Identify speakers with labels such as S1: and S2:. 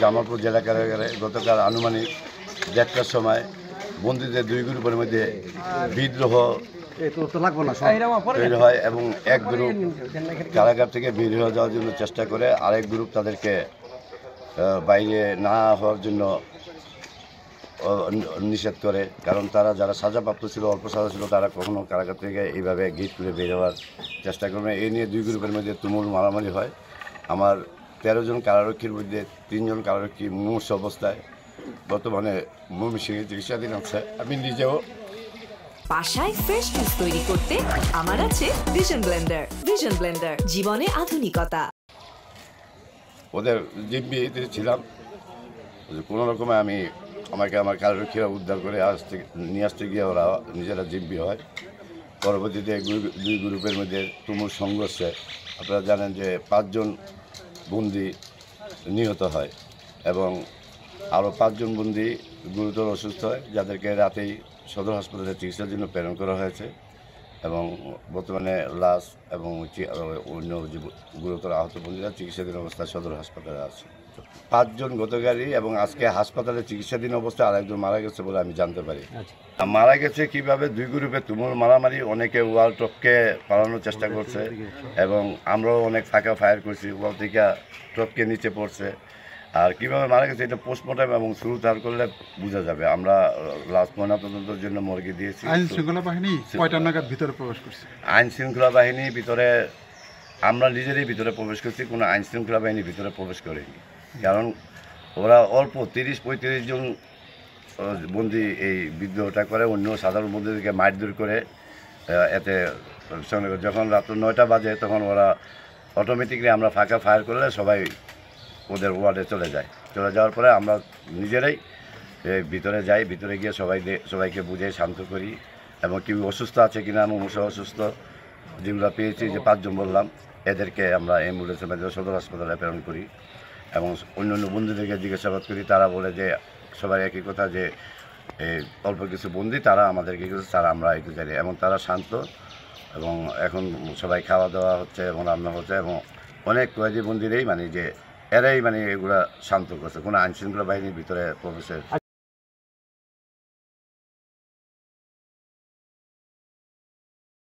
S1: জামালপুর জেলা কারাগারে গতকাল আনুমানিক 1টার সময় বন্দীদের দুই গ্রুপের মধ্যে বিদ্রোহ তৈরি হয় এবং এক গ্রুপ কারাগার থেকে বের হয়ে যাওয়ার জন্য চেষ্টা করে, আরেক গ্রুপ তাদেরকে বাইরে না হওয়ার জন্য নিষেধ করে। কারণ তারা যারা সাজাপ্রাপ্ত ছিল, অল্প সাজা ছিল, তারা কখনো কারাগার থেকে এইভাবে গেট করে বের হওয়ার চেষ্টা করবে। এই নিয়ে দুই গ্রুপের মধ্যে তুমুল মারামারি হয়। আমার 13 জন কারারক্ষীর মধ্যে 3 জন কারারক্ষী মুমূর্ষু অবস্থায় বর্তমানে ময়মনসিংহে চিকিৎসাধীন আছে। আমি নিজেও
S2: বাসায় ফ্রেশ জুস তৈরি করতে আমার আছে ভিশন ব্লেন্ডার। ভিশন ব্লেন্ডার, জীবনে আধুনিকতা।
S1: ওদের জিম্মিতে ছিলাম, কোনো রকমে আমাকে আমার কারারক্ষীরা উদ্ধার করে নিয়ে আসতে গিয়ে ওরা নিজেরা জিম্মি হয়। পরবর্তীতে দুই গ্রুপের মধ্যে তুমুল সংঘর্ষে আপনারা জানেন যে 5 জন বন্দী নিহত হয় এবং আরও 5 জন বন্দী গুরুতর অসুস্থ হয়, যাদেরকে রাতেই সদর হাসপাতালে চিকিৎসার জন্য প্রেরণ করা হয়েছে এবং বর্তমানে লাশ এবং অন্য যে গুরুতর আহত বন্দীরা চিকিৎসাধীন অবস্থায় সদর হাসপাতালে আছে। 5 জন গতকালই এবং আজকে হাসপাতালে চিকিৎসাধীন অবস্থায় আরেকজন মারা গেছে বলে আমি জানতে পারি। মারা গেছে কিভাবে? দুই গ্রুপে তুমুল মারামারি, অনেকে ওয়াল টপকে পালানোর চেষ্টা করছে এবং আমরাও অনেক ফাঁকা ফায়ার করছি, ওয়াল থেকে টপকে নিচে পড়ছে। আর কীভাবে মারা গেছে এটা পোস্টমর্টম এবং সুরতার করলে বোঝা যাবে। আমরা লাশ ময়নাতদন্তের জন্য মর্গে দিয়েছি।
S3: আইন শৃঙ্খলা বাহিনী কয়টা নাগাদ ভিতরে প্রবেশ করছে?
S1: আইন শৃঙ্খলা বাহিনী ভিতরে আমরা নিজেরই ভিতরে প্রবেশ করছি, কোনো আইন শৃঙ্খলা বাহিনী ভিতরে প্রবেশ করেনি। কারণ ওরা অল্প 30-35 জন বন্দী এই বিদ্রোহটা করে, অন্য সাধারণ বন্দীদেরকে মারধর করে। এতে যখন রাত 9টা বাজে তখন ওরা অটোমেটিকলি আমরা ফাঁকা ফায়ার করলে সবাই ওদের ওয়ার্ডে চলে যাওয়ার পরে আমরা নিজেরাই ভিতরে যাই, ভিতরে গিয়ে সবাইকে বুঝে শান্ত করি এবং কেউ অসুস্থ আছে কিনা, মুমূর্ষু অসুস্থ যেগুলো পেয়েছি যে 5 জন বললাম, এদেরকে আমরা অ্যাম্বুলেন্সের মাধ্যমে সদর হাসপাতালে প্রেরণ করি এবং অন্য বন্দীদেরকে জিজ্ঞাসাবাদ করি। তারা বলে যে সবাই একই কথা, যে অল্প কিছু বন্দী তারা আমাদেরকে কিছু তারা আমরা একটু জানি এবং তারা শান্ত এবং এখন সবাই খাওয়া দাওয়া হচ্ছে এবং রান্না হচ্ছে এবং অনেক কয়েদি বন্দীরাই যে এরাই এগুলা শান্ত করছে, কোনো আইনশৃঙ্খলা বাহিনীর ভিতরে প্রবেশের